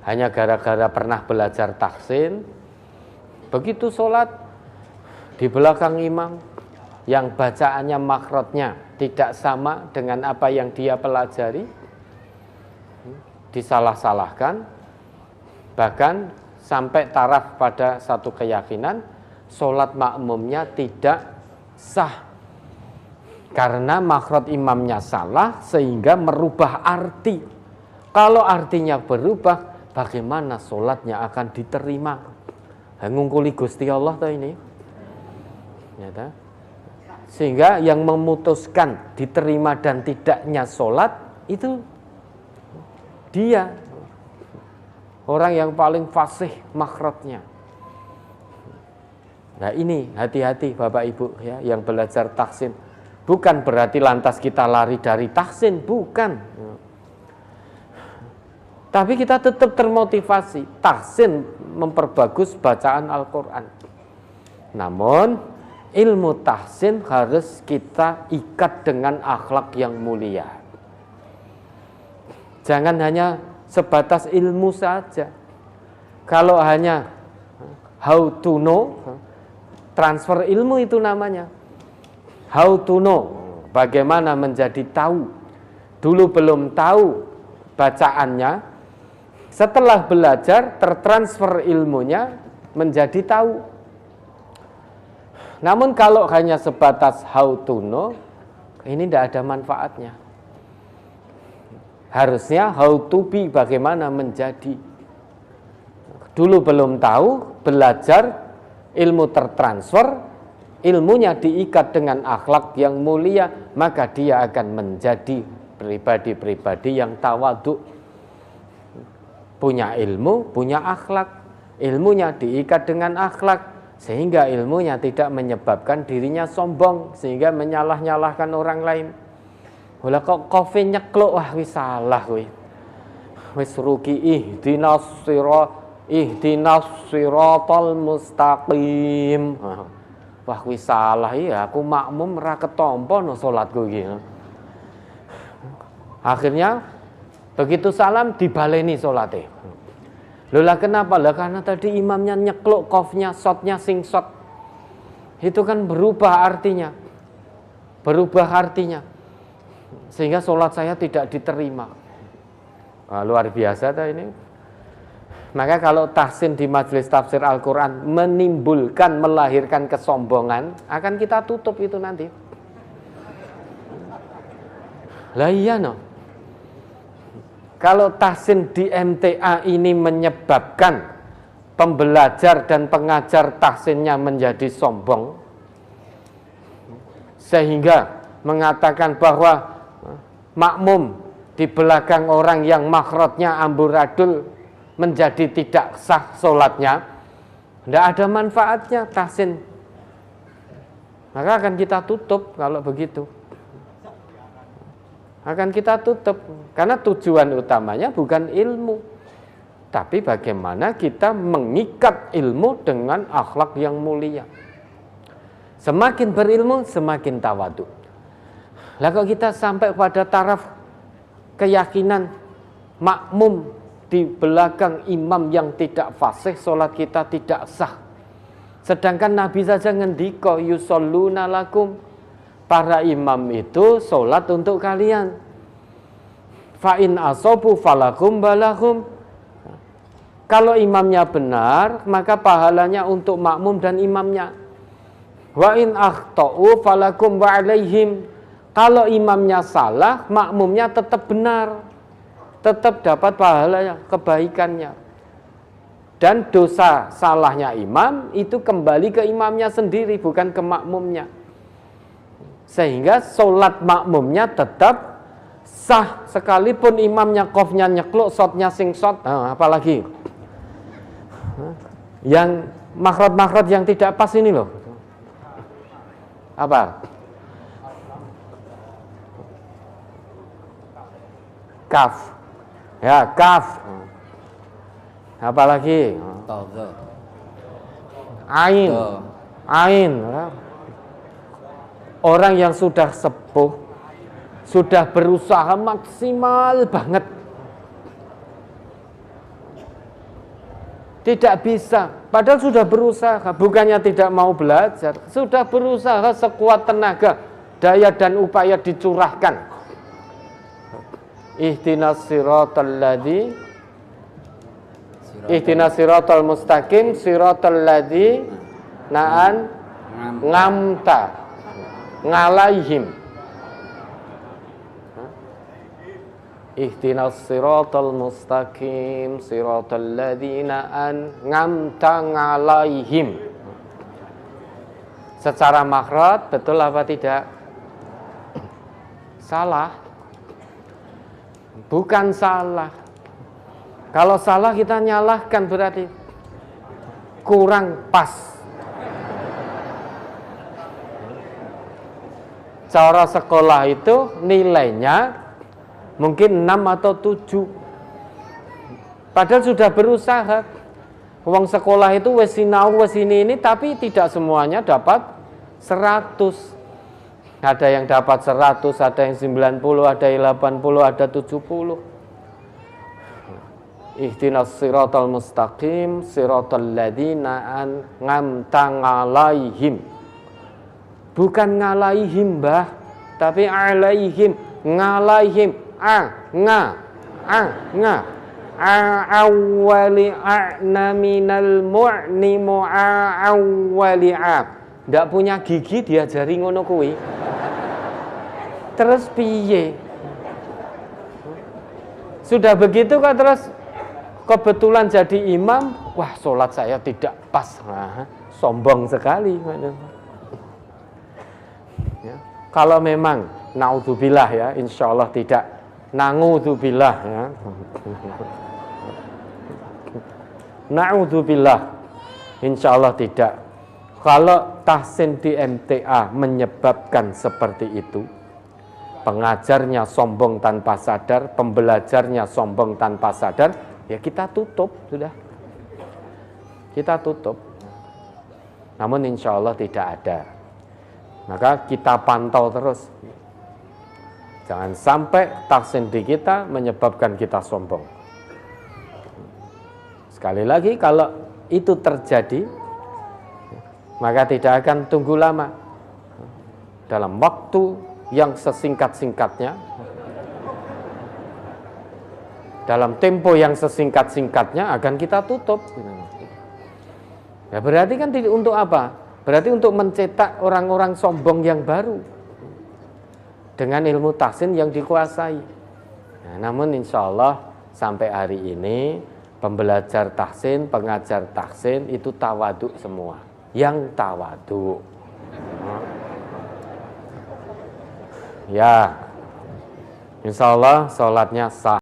hanya gara-gara pernah belajar tahsin, begitu sholat di belakang imam yang bacaannya makhrajnya tidak sama dengan apa yang dia pelajari, disalah-salahkan, bahkan sampai taraf pada satu keyakinan sholat makmumnya tidak sah karena makhraj imamnya salah sehingga merubah arti. Kalau artinya berubah, bagaimana sholatnya akan diterima? Ngungkuli Gusti Allah tuh ini. Ya, sehingga yang memutuskan diterima dan tidaknya sholat itu dia, orang yang paling fasih makhrajnya. Nah ini hati-hati Bapak Ibu ya, yang belajar tahsin. Bukan berarti lantas kita lari dari tahsin, bukan. Tapi kita tetap termotivasi. Tahsin memperbagus bacaan Al-Quran. Namun ilmu tahsin harus kita ikat dengan akhlak yang mulia. Jangan hanya sebatas ilmu saja. Kalau hanya how to know, transfer ilmu itu namanya. How to know, bagaimana menjadi tahu. Dulu belum tahu bacaannya, setelah belajar tertransfer ilmunya menjadi tahu. Namun kalau hanya sebatas how to know, ini tidak ada manfaatnya. Harusnya how to be, bagaimana menjadi. Dulu belum tahu, belajar, ilmu tertransfer, ilmunya diikat dengan akhlak yang mulia, maka dia akan menjadi pribadi-pribadi yang tawadhu. Punya ilmu, punya akhlak. Ilmunya diikat dengan akhlak, sehingga ilmunya tidak menyebabkan dirinya sombong, sehingga menyalah-nyalahkan orang lain. Wala kok kofe nyekluk, wah wis salah kowe. Wis rugi ihdinas siratal mustaqim. Wah wis salah ya, aku makmum ra ketampa no salatku iki. Akhirnya begitu salam dibaleni salate. Lola kenapa? Lah karena tadi imamnya nyekluk kofnya, shotnya sing shot. Itu kan berubah artinya. Sehingga sholat saya tidak diterima. Nah, luar biasa dah ini. Maka kalau tahsin di majelis tafsir Al-Quran menimbulkan, melahirkan kesombongan, akan kita tutup itu nanti. Lah iya no. Kalau tahsin di MTA ini menyebabkan pembelajar dan pengajar tahsinnya menjadi sombong, sehingga mengatakan bahwa makmum di belakang orang yang makhrajnya amburadul menjadi tidak sah sholatnya, tidak ada manfaatnya tahsin. Maka akan kita tutup kalau begitu. Akan kita tutup. Karena tujuan utamanya bukan ilmu, tapi bagaimana kita mengikat ilmu dengan akhlak yang mulia. Semakin berilmu, semakin tawadhu. Lah kalau kita sampai pada taraf keyakinan makmum di belakang imam yang tidak fasih, sholat kita tidak sah. Sedangkan Nabi saja ngendika yusholluna lakum, para imam itu sholat untuk kalian. Fa in asobu falakum balakum. Kalau imamnya benar, maka pahalanya untuk makmum dan imamnya. Wa in akhtau falakum wa alaihim. Kalau imamnya salah, makmumnya tetap benar, tetap dapat pahalanya, kebaikannya. Dan dosa salahnya imam itu kembali ke imamnya sendiri, bukan ke makmumnya. Sehingga sholat makmumnya tetap sah, sekalipun imamnya qofnya nyekluk, shotnya sing shot. Apalagi yang makhraj-makhraj yang tidak pas ini loh. Apa? Kaf. Ya, kaf. Apalagi? Ain. Ain. Orang yang sudah sepuh, sudah berusaha maksimal banget, Tidak bisa, padahal sudah berusaha, bukannya tidak mau belajar, sudah berusaha sekuat tenaga, daya dan upaya dicurahkan. Ihdinas siratal mustaqim, siratal ladzi na'an ngamta ngalaihim. Ihdinas siratal mustaqim, siratal ladzina an'amta 'alaihim. Secara makhraj betul apa tidak? Salah. Bukan salah. Kalau salah kita nyalahkan berarti kurang pas. Cara sekolah itu nilainya mungkin 6 atau 7. Padahal sudah berusaha. Uang sekolah itu wes sinau wes ini tapi tidak semuanya dapat 100. Ada yang dapat 100, ada yang 90, ada yang 80, ada 70. Ihdinas siratal mustaqim, siratal ladzina an'amta 'alaihim. Bukan ngalaihim, Mbah, tapi 'alaihim, ngalaihim. Awwali a'na minal mu'nimu awwali a'ab. Ndak punya gigi diajari ngono kuwi. Terus piye? Sudah begitu kan terus kebetulan jadi imam, wah sholat saya tidak pas. Nah, sombong sekali. Ya. Kalau memang naudzubillah ya, insya Allah tidak. Nangudzubillah ya. Naudzubillah, insya Allah tidak. Kalau tahsin di MTA menyebabkan seperti itu, pengajarnya sombong tanpa sadar, pembelajarnya sombong tanpa sadar, ya kita tutup sudah. Kita tutup. Namun insya Allah tidak ada. Maka kita pantau terus. Jangan sampai tahsin di kita menyebabkan kita sombong. Sekali lagi, kalau itu terjadi, maka tidak akan tunggu lama. Dalam waktu yang sesingkat-singkatnya, dalam tempo yang sesingkat-singkatnya akan kita tutup. Ya berarti kan untuk apa? Berarti untuk mencetak orang-orang sombong yang baru dengan ilmu tahsin yang dikuasai. Nah, namun insya Allah sampai hari ini pembelajar tahsin, pengajar tahsin itu tawaduk semua. Yang tawaduk. Ya, insya Allah sholatnya sah.